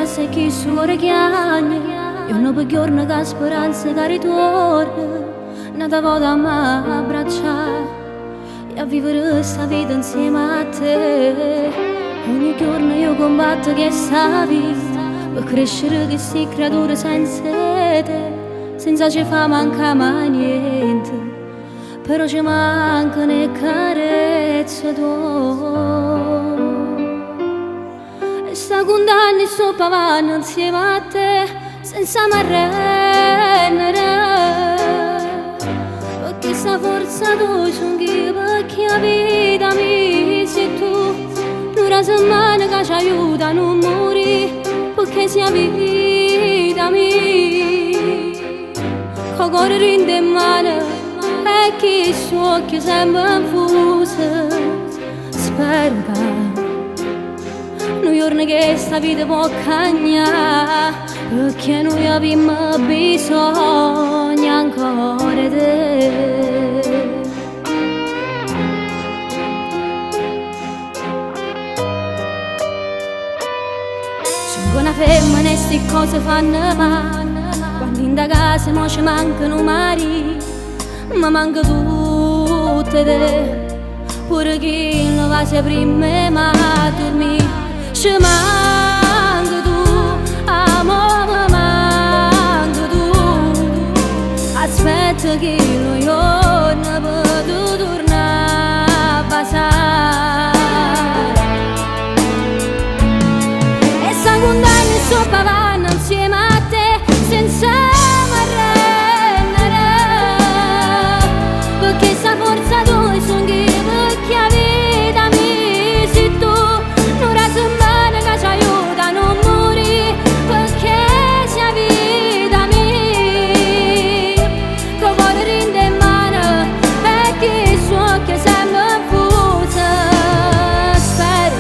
se chi su cuore chiagna, giorno per giorno che speranza che ritorna, nata volta a me abbracciare e a vivere questa vita insieme a te. Ogni giorno io combatto che sta vita per crescere che si creatura senza te, senza ci fa manca mai niente, però ci mancano le carezze tue. E sta condanna sto pavando insieme a te, senza m'arrendere, perché sta forza tu sono chi, perché la vita mi sei tu. Una settimana che ci aiuta a non morire, perché sia vita mia. Con cuore rinde in mano e chi suo occhio sembra infuso. Spero che un giorno che sta vita può cambiare, perché noi abbiamo bisogno ancora di te. Sono una femmina e sti cose fanno male, quando in da casa mo ci mancano mari, ma manca tutte te, pure chi non va sia prima ma dormire. Ci manca tu, amore, manca tu, aspetta che lo giorno per tu tornare a passare. E sta condanna sto pavando insieme a te, senza m'arrendere, perché sta forza tu sono chi, perché la vita mi sei tu. Una settimana che ci aiuta a non morire, perché sia vita mia. Con cuore rinde in mano e chi il suo occhio sembra infuso. Spero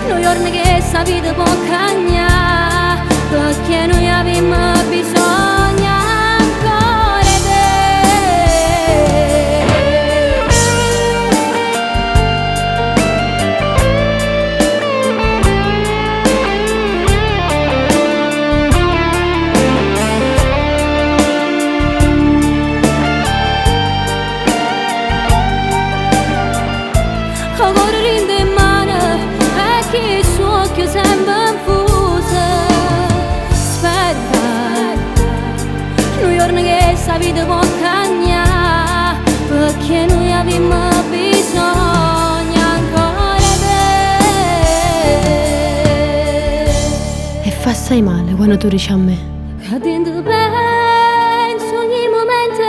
che un giorno che sta vita può cambiare, perché noi abbiamo bisogno ancora di te. Con cuore rinde in mano e chi il suo occhio sembra infuso. Spero che un giorno che sta vita può cambiare, perché noi abbiamo bisogno ancora di te. E fa assai male quando tu dici a me Che dentro penso ogni momento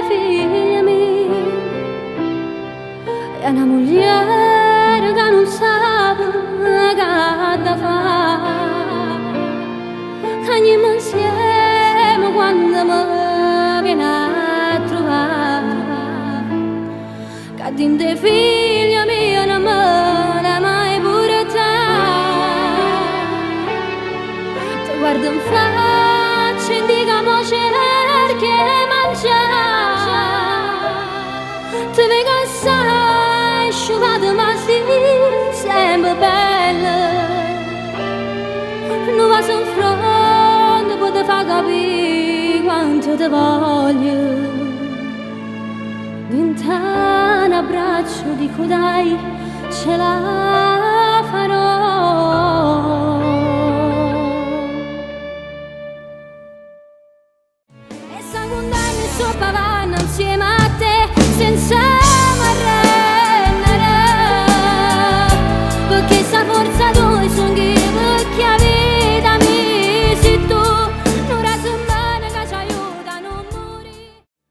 figlia mia, è una moglie che non sa che ha da fare, che ogni insieme quando mi viene a trovare, che dentro figlia mia non me l'ha mai pure te guardo in faccia e dico mo cerchi mangiare, ti vedo assai sciupata ma sì sempre bella, non va in fronte per far capire quanto ti voglio. Dentro un abbraccio dico dai ce la farò. E sta condanna sto pavando